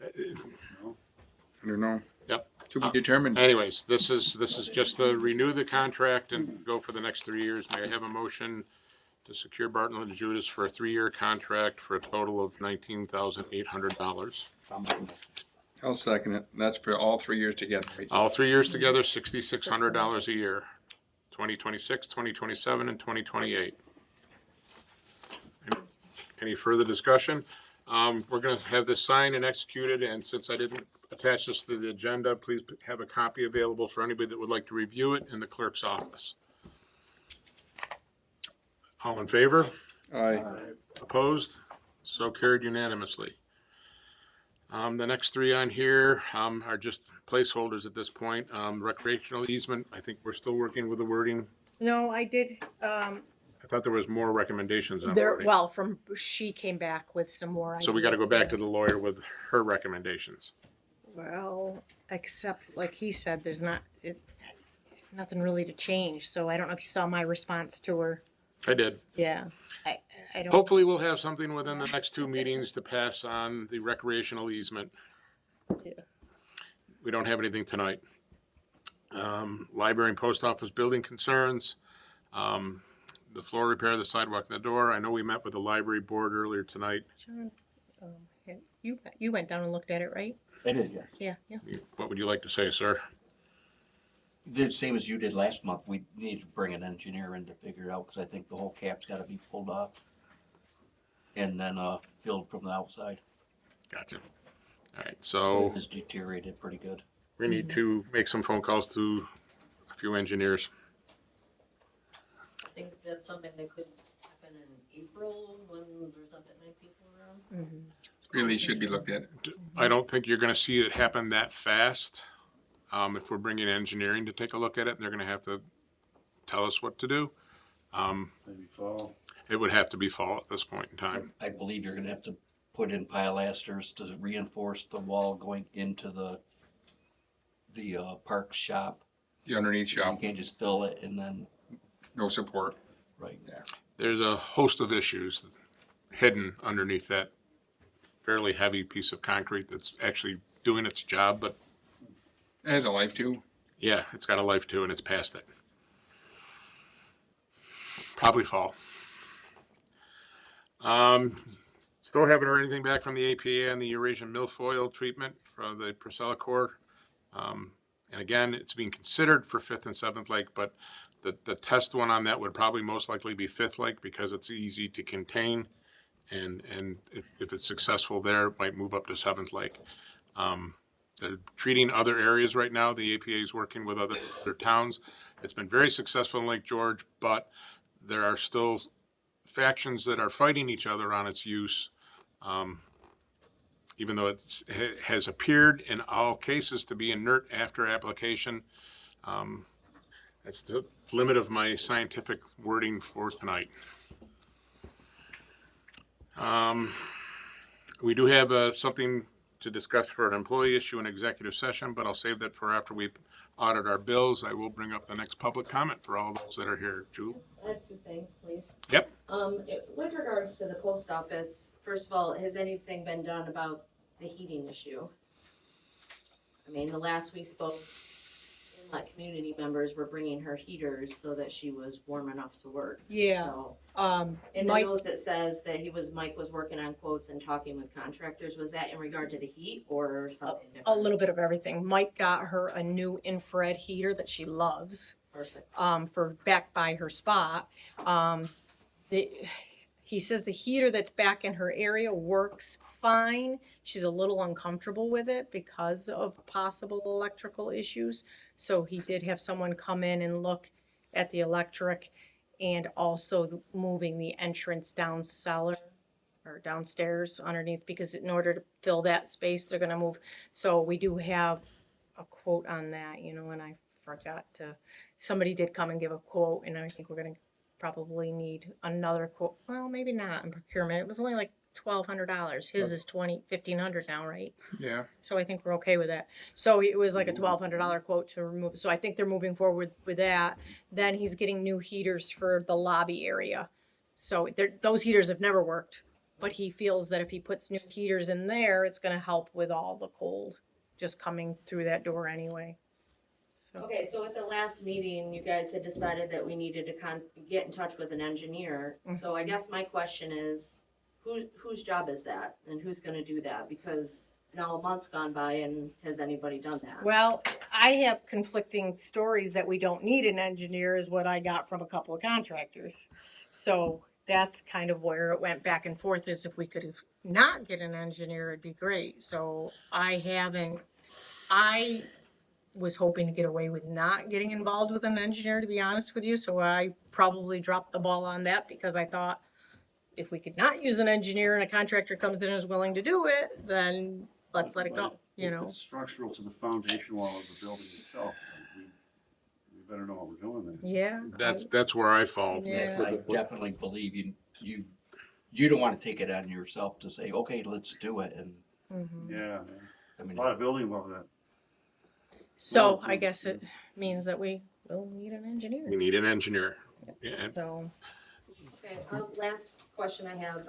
it, you know? I don't know. Yep. To be determined. anyways, this is just to renew the contract and go for the next 3 years. May I have a motion to secure Bartlett and Judas for a 3-year contract for a total of $19,800? I'll second it. That's for all 3 years together. right? All 3 years together, $6,600 a year, 2026, 2027, and 2028. Any further discussion? We're going to have this signed and executed, and since I didn't attach this to the agenda, please have a copy available for anybody that would like to review it in the clerk's office. All in favor? Aye. Opposed? So carried unanimously. The next three on here are just placeholders at this point. Recreational easement, I think we're still working with the wording. No, I did, I thought there was more recommendations on there, wording. well, she came back with some more ideas. So we got to go back to the lawyer with her recommendations. Well, except like he said, there's nothing really to change, so I don't know if you saw my response to her. I did. Yeah, I don't. Hopefully we'll have something within the next two meetings to pass on the recreational easement. Yeah. We don't have anything tonight. Library and post office building concerns. The floor repair, the sidewalk, and the door. I know we met with the library board earlier tonight. John, you went down and looked at it, right? I did, yes. Yeah. What would you like to say, sir? The same as you did last month, we need to bring an engineer in to figure it out, because I think the whole cap's gotta be pulled off. And then, filled from the outside. Gotcha. All right, so It's deteriorated pretty good. we need to make some phone calls to a few engineers. I think that's something that could happen in April when there's not that many people around. Mm-hmm. Really should be looked at. I don't think you're gonna see it happen that fast. If we're bringing engineering to take a look at it, they're gonna have to tell us what to do. Maybe fall. It would have to be fall at this point in time. I believe you're gonna have to put in pilasters to reinforce the wall going into the park shop. The underneath You shop, can't just fill it and then, no support. right. There's a host of issues hidden underneath that fairly heavy piece of concrete that's actually doing its job, but It has a life too. yeah, it's got a life too, and it's past it. Probably fall. Still haven't heard anything back from the APA on the Eurasian milfoil treatment for the Priscilla core. And again, it's being considered for Fifth and Seventh Lake, but the test one on that would probably most likely be Fifth Lake because it's easy to contain. And if it's successful there, it might move up to Seventh Lake. They're treating other areas right now. The APA is working with other towns. It's been very successful in Lake George, but there are still factions that are fighting each other on its use. Even though it has appeared in all cases to be inert after application. That's the limit of my scientific wording for tonight. We do have something to discuss for an employee issue in executive session, but I'll save that for after we audit our bills. I will bring up the next public comment for all those that are here. Jewel? I have two things, please. Yep. With regards to the post office, first of all, has anything been done about the heating issue? I mean, the last we spoke, Inlet community members were bringing her heaters so that she was warm enough to work. Yeah. So, in the Mike, notes, it says that Mike was working on quotes and talking with contractors. Was that in regard to the heat or something different? a little bit of everything. Mike got her a new infrared heater that she loves. Perfect. For back by her spot. He says the heater that's back in her area works fine. She's a little uncomfortable with it because of possible electrical issues. So he did have someone come in and look at the electric and also moving the entrance down cellar or downstairs underneath, because in order to fill that space, they're gonna move. So we do have a quote on that, and I forgot to, somebody did come and give a quote, and I think we're gonna probably need another quote. Well, maybe not in procurement. It was only like $1,200. His is $1,500 now, right? Yeah. So I think we're okay with that. So it was like a $1,200 quote to remove. So I think they're moving forward with that. Then he's getting new heaters for the lobby area. So those heaters have never worked, but he feels that if he puts new heaters in there, it's going to help with all the cold just coming through that door anyway. So. Okay, so at the last meeting, you guys had decided that we needed to get in touch with an engineer. So I guess my question is, whose job is that, and who's gonna do that? Because now a month's gone by, and has anybody done that? Well, I have conflicting stories that we don't need an engineer is what I got from a couple of contractors. So that's kind of where it went back and forth, is if we could not get an engineer, it'd be great. So I was hoping to get away with not getting involved with an engineer, to be honest with you. So I probably dropped the ball on that, because I thought if we could not use an engineer and a contractor comes in and is willing to do it, then let's let it go, But you if know? it's structural to the foundation wall of the building itself, we better know what we're doing then. Yeah. That's where I fall. Yeah. I definitely believe you don't wanna take it on yourself to say, okay, let's do it, and, Mhm. Yeah, I a mean, lot of building love that. So I guess it means that we will need an We engineer, need an engineer. Yeah, so. Okay, last question I have,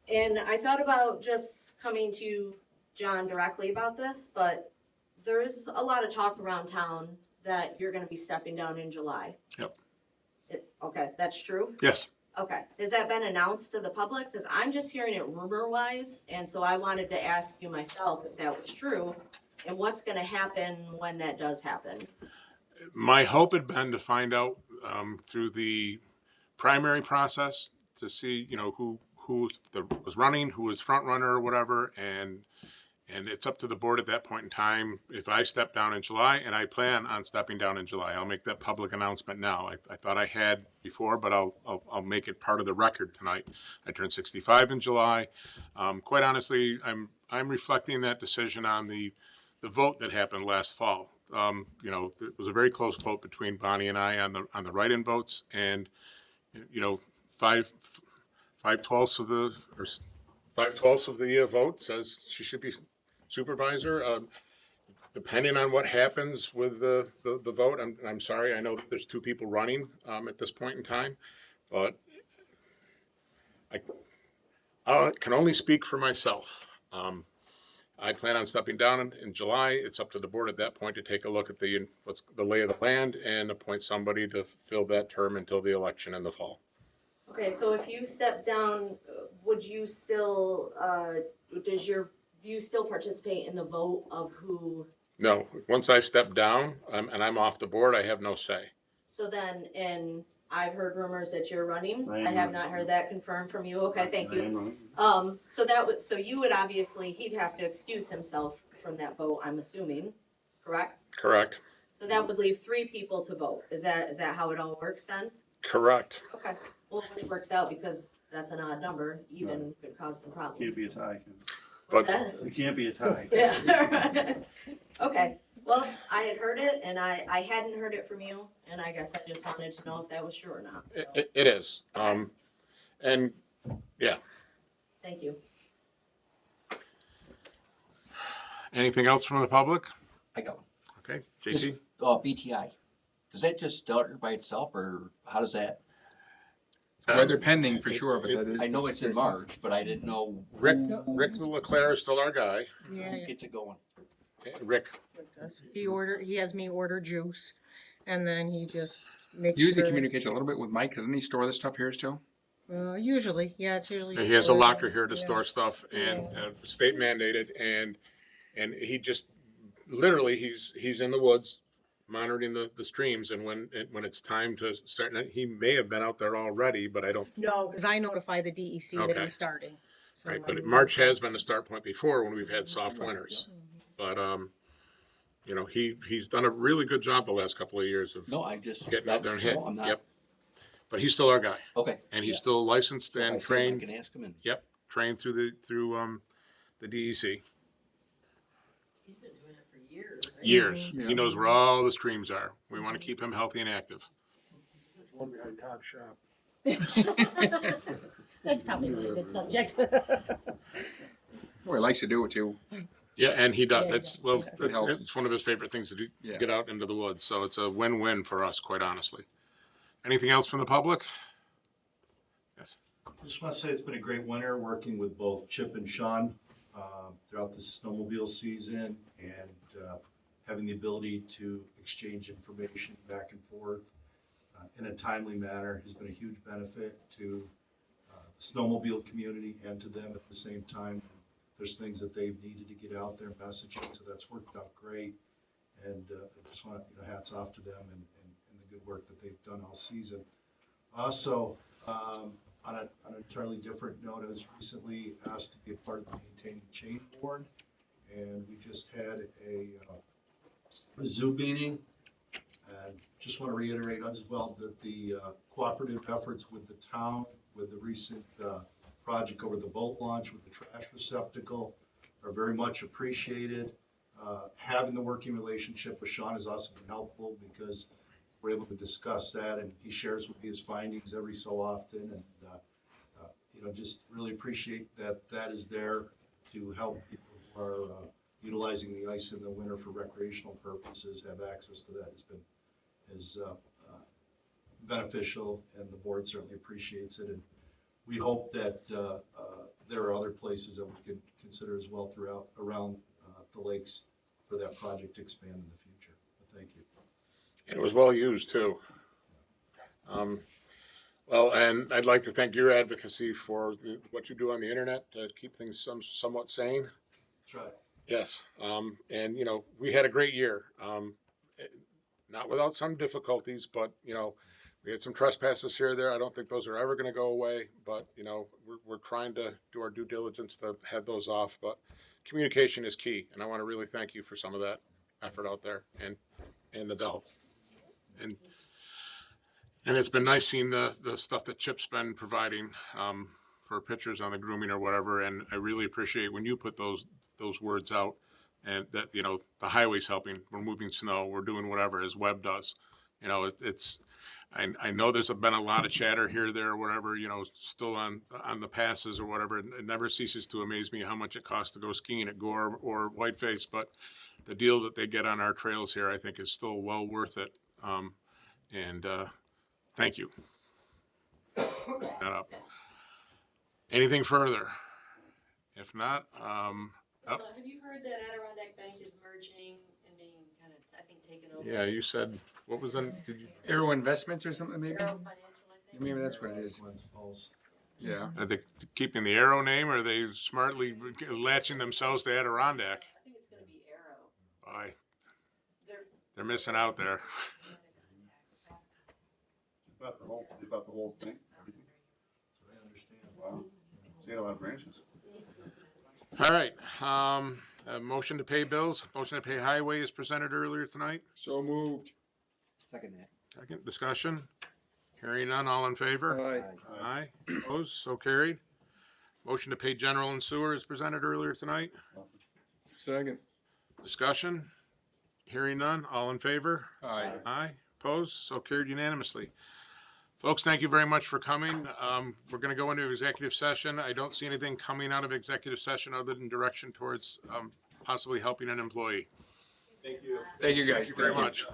and I thought about just coming to John directly about this, but there's a lot of talk around town that you're gonna be stepping down in July. Yep. Okay, that's true? yes. Okay, has that been announced to the public? Cause I'm just hearing it rumor wise, and so I wanted to ask you myself if that was true, and what's gonna happen when that does happen? My hope had been to find out through the primary process to see, who was running, who was front runner or whatever, and it's up to the board at that point in time. If I step down in July, and I plan on stepping down in July, I'll make that public announcement now. I thought I had before, but I'll make it part of the record tonight. I turned 65 in July. Quite honestly, I'm reflecting that decision on the vote that happened last fall. It was a very close vote between Bonnie and I on the write-in votes, and five twelfths of the vote says she should be supervisor. Depending on what happens with the vote, I'm sorry, I know that there's two people running at this point in time, but I can only speak for myself. I plan on stepping down in July. It's up to the board at that point to take a look at what's the lay of the land and appoint somebody to fill that term until the election in the fall. Okay, so if you step down, would you still, do you still participate in the vote of who? No, once I step down and I'm off the board, I have no say. So then, and I've heard rumors that you're running. I am I have running. not heard that confirmed from you. Okay, thank I you. am running. So you would obviously, he'd have to excuse himself from that vote, I'm assuming, correct? Correct. So that would leave 3 people to vote. Is that how it all works then? Correct. Okay, well, which works out because that's an odd number, even could cause some problems. Can't be a tie. What's But- that? It can't be a tie. Yeah. Okay, well, I had heard it and I hadn't heard it from you, and I guess I just wanted to know if that was true or not. So, It is. And yeah. thank you. Anything else from the public? I got one. Okay, Just, JT? BTI, does that just start by itself, or how does that? Weather pending for sure, but that is. I know it's in March, but I didn't know. Rick Leclerc is still our guy. Yeah, Who gets it going? Okay, Rick. He has me order juice, and then he just makes Usually sure. communicates a little bit with Mike. Doesn't he store this stuff here still? Usually, yeah, it's usually. He has a stored, locker here to yeah. store stuff and state mandated, and he just literally he's in the woods monitoring the streams, and when it's time to start, he may have been out there already, but I don't. No, because I notify the DEC that Okay. he was starting. So Right, I but knew March that. has been the start point before when we've had soft winters. But he's done a really good job the last couple of years of No, I just. getting out there and hit. No, I'm not. Yep. But he's still our guy, Okay. and he's Yeah. still licensed So if I and see him, I trained. can ask him and. Yep, trained through the DEC. He's been doing it for years, right? Years. Yeah. He knows where all the streams are. We want to keep him healthy and active. There's one behind Top Shop. That's probably a really good subject. Well, he likes to do it too. Yeah, and he does. Yeah, It's yes, well, yeah. It helps. it's one of his favorite things to do. Yeah. Get out into the woods. So it's a win-win for us, quite honestly. Anything else from the public? Yes. Just want to say it's been a great winter working with both Chip and Sean throughout the snowmobile season, and having the ability to exchange information back and forth in a timely manner has been a huge benefit to the snowmobile community and to them at the same time. There's things that they've needed to get out there and messaging, so that's worked out great. And I just want to, hats off to them and the good work that they've done all season. Also, on an entirely different note, I was recently asked to be a part of the Maintain the Chain Board, and we just had a Zoom meeting. And just want to reiterate as well that the cooperative efforts with the town, with the recent project over the boat launch with the trash receptacle are very much appreciated. Having the working relationship with Sean has also been helpful because we're able to discuss that, and he shares with me his findings every so often, and just really appreciate that is there to help people who are utilizing the ice in the winter for recreational purposes have access to that is beneficial, and the board certainly appreciates it. And we hope that there are other places that we could consider as well around the lakes for that project to expand in the future. But thank you. It was well used too. Well, and I'd like to thank your advocacy for what you do on the internet to keep things somewhat sane. That's right. Yes. And we had a great year. Not without some difficulties, but we had some trespasses here or there. I don't think those are ever going to go away, but we're trying to do our due diligence to head those off. But communication is key, and I want to really thank you for some of that effort out there and the Dell. And it's been nice seeing the stuff that Chip's been providing for pictures on the grooming or whatever. And I really appreciate when you put those words out, and that the highway's helping. We're moving snow. We're doing whatever as Webb does. I know there's been a lot of chatter here, there, or whatever. Still on the passes or whatever. It never ceases to amaze me how much it costs to go skiing at Gore or Whiteface. But the deal that they get on our trails here, I think, is still well worth it. Thank you. That up. Anything further? If not, Have you heard that Adirondack Bank is merging and being kind of, I think, taken over? Yeah, you said, what was the, Arrow Investments or something, maybe? Arrow Financial, I think. Maybe that's what it is. Glens Falls. Yeah. Are they keeping the Arrow name, or are they smartly latching themselves to Adirondack? I think it's gonna be Arrow. They're missing out there. They bought the whole thing? So I understand. Wow. So you had a lot of branches. All right. A motion to pay bills. Motion to pay highway is presented earlier tonight. So moved. Second that. Second discussion. Hearing none. All in favor? Aye. Aye. Opposed? So carried. Motion to pay general and sewer is presented earlier tonight. Second. Discussion. Hearing none. All in favor? Aye. Aye. Opposed? So carried unanimously. Folks, thank you very much for coming. We're going to go into executive session. I don't see anything coming out of executive session other than direction towards possibly helping an employee. Thank you. Thank you, guys. Thank you very much.